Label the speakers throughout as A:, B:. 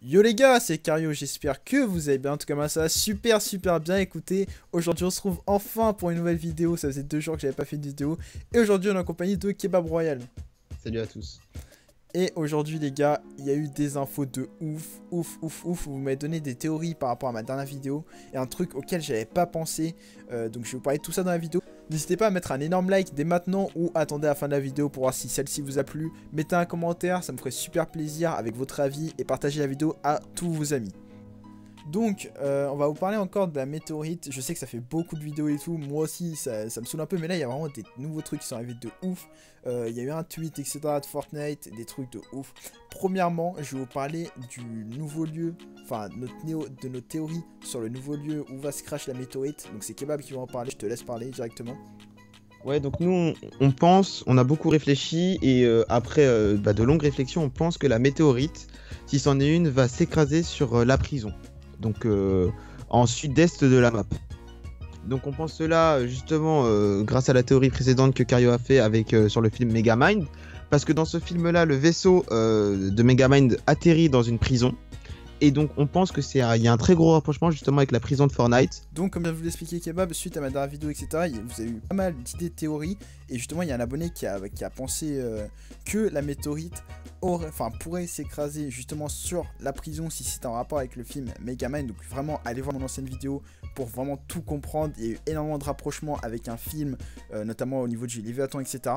A: Yo les gars, c'est Cario, j'espère que vous allez bien. En tout cas, moi ça va super bien. Écoutez, aujourd'hui on se retrouve enfin pour une nouvelle vidéo. Ça faisait 2 jours que j'avais pas fait de vidéo. Et aujourd'hui on est en compagnie de Kebab Royal.
B: Salut à tous.
A: Et aujourd'hui les gars, il y a eu des infos de ouf. Vous m'avez donné des théories par rapport à ma dernière vidéo. Et un truc auquel j'avais pas pensé. Donc je vais vous parler de tout ça dans la vidéo. N'hésitez pas à mettre un énorme like dès maintenant ou attendez à la fin de la vidéo pour voir si celle-ci vous a plu. Mettez un commentaire, ça me ferait super plaisir avec votre avis et partagez la vidéo à tous vos amis. Donc, on va vous parler encore de la météorite. Je sais que ça fait beaucoup de vidéos et tout. Moi aussi, ça me saoule un peu. Mais là, il y a vraiment des nouveaux trucs qui sont arrivés de ouf. Il y a eu un tweet, etc. de Fortnite. Des trucs de ouf. Premièrement, je vais vous parler du nouveau lieu. Enfin, de notre théorie sur le nouveau lieu où va se crash la météorite. Donc, c'est Kebab qui va en parler. Je te laisse parler directement.
B: Ouais, donc nous, on pense, on a beaucoup réfléchi et après de longues réflexions, on pense que la météorite, si c'en est une, va s'écraser sur la prison. Donc en sud-est de la map. Donc on pense cela justement grâce à la théorie précédente que Cario a fait avec sur le film Megamind. Parce que dans ce film-là, le vaisseau de Megamind atterrit dans une prison. Et donc on pense que il y a un très gros rapprochement justement avec la prison de Fortnite.
A: Donc comme je vous l'expliquais Kebab, suite à ma dernière vidéo etc, vous avez eu pas mal d'idées de théories. Et justement il y a un abonné qui a pensé que la météorite pourrait s'écraser justement sur la prison si c'est en rapport avec le film Megamind. Donc vraiment allez voir mon ancienne vidéo pour vraiment tout comprendre. Il y a eu énormément de rapprochements avec un film, notamment au niveau du Léviathan etc.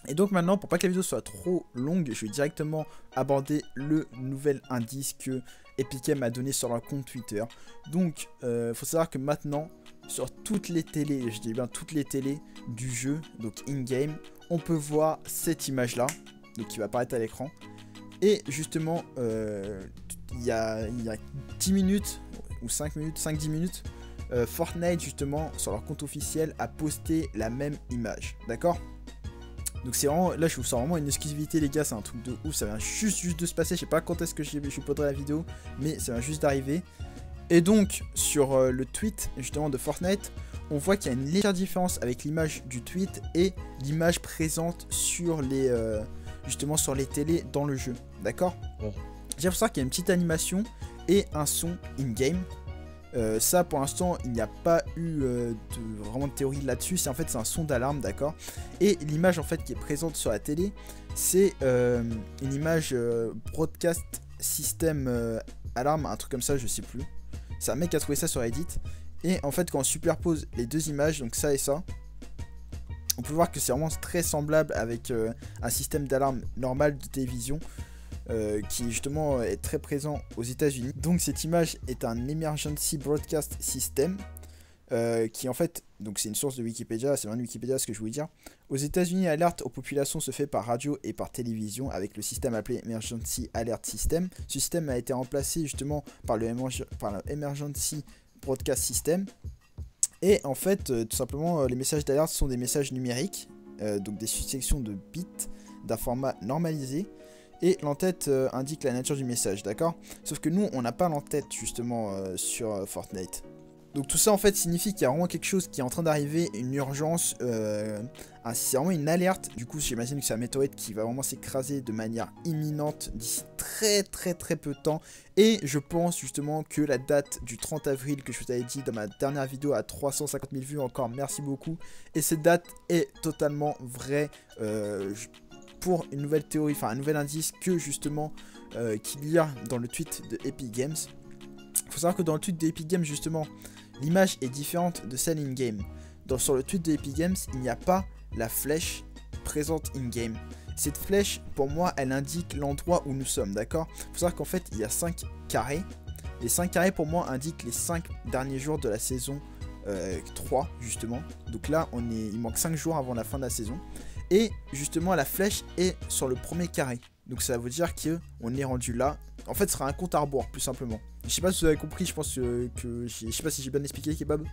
A: Et donc maintenant, pour pas que la vidéo soit trop longue, je vais directement aborder le nouvel indice que Epic Games a donné sur leur compte Twitter. Donc, faut savoir que maintenant, sur toutes les télés, je dis bien toutes les télés du jeu, donc in-game, on peut voir cette image-là, donc qui va apparaître à l'écran. Et justement, il y a 10 minutes, ou 5-10 minutes, Fortnite justement, sur leur compte officiel, a posté la même image, d'accord ? Donc c'est vraiment, là je vous sors vraiment une exclusivité les gars, c'est un truc de ouf, ça vient juste de se passer, je sais pas quand est-ce que je poserai la vidéo, mais ça vient juste d'arriver. Et donc sur le tweet justement de Fortnite, on voit qu'il y a une légère différence avec l'image du tweet et l'image présente sur les, justement sur les télés dans le jeu, d'accord?
B: Ouais.
A: J'ai pour ça qu'il y a une petite animation et un son in-game. Ça pour l'instant il n'y a pas eu vraiment de théorie là-dessus, c'est un son d'alarme, d'accord. Et l'image en fait qui est présente sur la télé, c'est une image broadcast system alarme, un truc comme ça, je sais plus. C'est un mec qui a trouvé ça sur Reddit. Et en fait quand on superpose les deux images, donc ça et ça, on peut voir que c'est vraiment très semblable avec un système d'alarme normal de télévision. Qui justement est très présent aux États-Unis. Donc cette image est un Emergency Broadcast System qui en fait, donc c'est une source de Wikipédia, c'est loin de Wikipédia ce que je voulais dire. Aux États-Unis, l'alerte aux populations se fait par radio et par télévision avec le système appelé Emergency Alert System. Ce système a été remplacé justement par le Emergency Broadcast System. Et en fait, tout simplement, les messages d'alerte sont des messages numériques, donc des successions de bits d'un format normalisé. Et l'entête indique la nature du message, d'accord? Sauf que nous, on n'a pas l'entête justement sur Fortnite. Donc tout ça en fait signifie qu'il y a vraiment quelque chose qui est en train d'arriver, une urgence, c'est vraiment une alerte. Du coup, j'imagine que c'est un météorite qui va vraiment s'écraser de manière imminente d'ici très peu de temps. Et je pense justement que la date du 30 avril que je vous avais dit dans ma dernière vidéo à 350 000 vues, encore merci beaucoup. Et cette date est totalement vraie. Pour une nouvelle théorie, enfin un nouvel indice que justement qu'il y a dans le tweet de Epic Games. Il faut savoir que dans le tweet de Epic Games justement, l'image est différente de celle in-game. Sur le tweet de Epic Games, il n'y a pas la flèche présente in-game. Cette flèche, pour moi, elle indique l'endroit où nous sommes, d'accord? Il faut savoir qu'en fait, il y a 5 carrés. Les 5 carrés, pour moi, indiquent les 5 derniers jours de la saison 3, justement. Donc là, il manque 5 jours avant la fin de la saison. Et justement la flèche est sur le premier carré. Donc ça veut dire qu'on est rendu là. En fait ce sera un compte à rebours plus simplement. Je sais pas si vous avez compris, je pense que je sais pas si j'ai bien expliqué Kebab.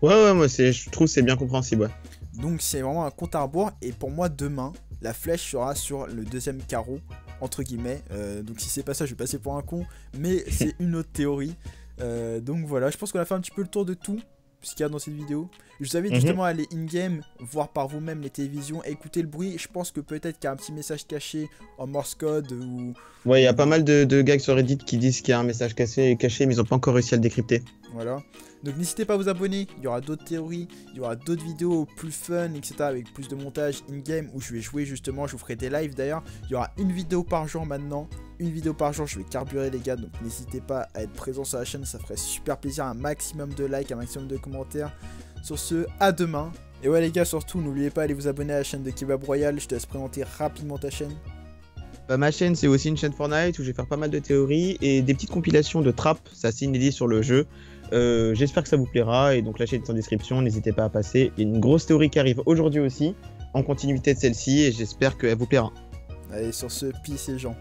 B: Ouais, moi je trouve que c'est bien compréhensible. Ouais.
A: Donc c'est vraiment un compte à rebours. Et pour moi demain, la flèche sera sur le deuxième carreau, entre guillemets. Donc si c'est pas ça, je vais passer pour un con. Mais c'est une autre théorie. Donc voilà, je pense qu'on a fait un petit peu le tour de tout. ce qu'il y a dans cette vidéo. Je vous invite justement à aller in-game, voir par vous-même les télévisions, écouter le bruit. Je pense que peut-être qu'il y a un petit message caché en Morse code ou...
B: Ouais, il y a pas mal de gags sur Reddit qui disent qu'il y a un message caché, mais ils ont pas encore réussi à le décrypter.
A: Voilà. Donc n'hésitez pas à vous abonner, il y aura d'autres théories, il y aura d'autres vidéos plus fun, etc. avec plus de montage in-game où je vais jouer justement, je vous ferai des lives d'ailleurs. Il y aura une vidéo par jour maintenant, une vidéo par jour, je vais carburer les gars, donc n'hésitez pas à être présent sur la chaîne, ça ferait super plaisir, un maximum de likes, un maximum de commentaires. Sur ce, à demain. Et ouais les gars, surtout n'oubliez pas d'aller vous abonner à la chaîne de Kebab Royal, je te laisse présenter rapidement ta chaîne.
B: Bah, ma chaîne, c'est aussi une chaîne Fortnite où je vais faire pas mal de théories et des petites compilations de traps, c'est assez inédit sur le jeu. J'espère que ça vous plaira et donc la chaîne est en description, n'hésitez pas à passer. Il y a une grosse théorie qui arrive aujourd'hui aussi, en continuité de celle-ci, et j'espère qu'elle vous plaira.
A: Allez, sur ce, peace les gens.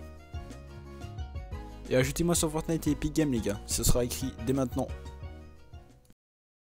C: Et ajoutez-moi sur Fortnite et Epic Games les gars, ce sera écrit dès maintenant.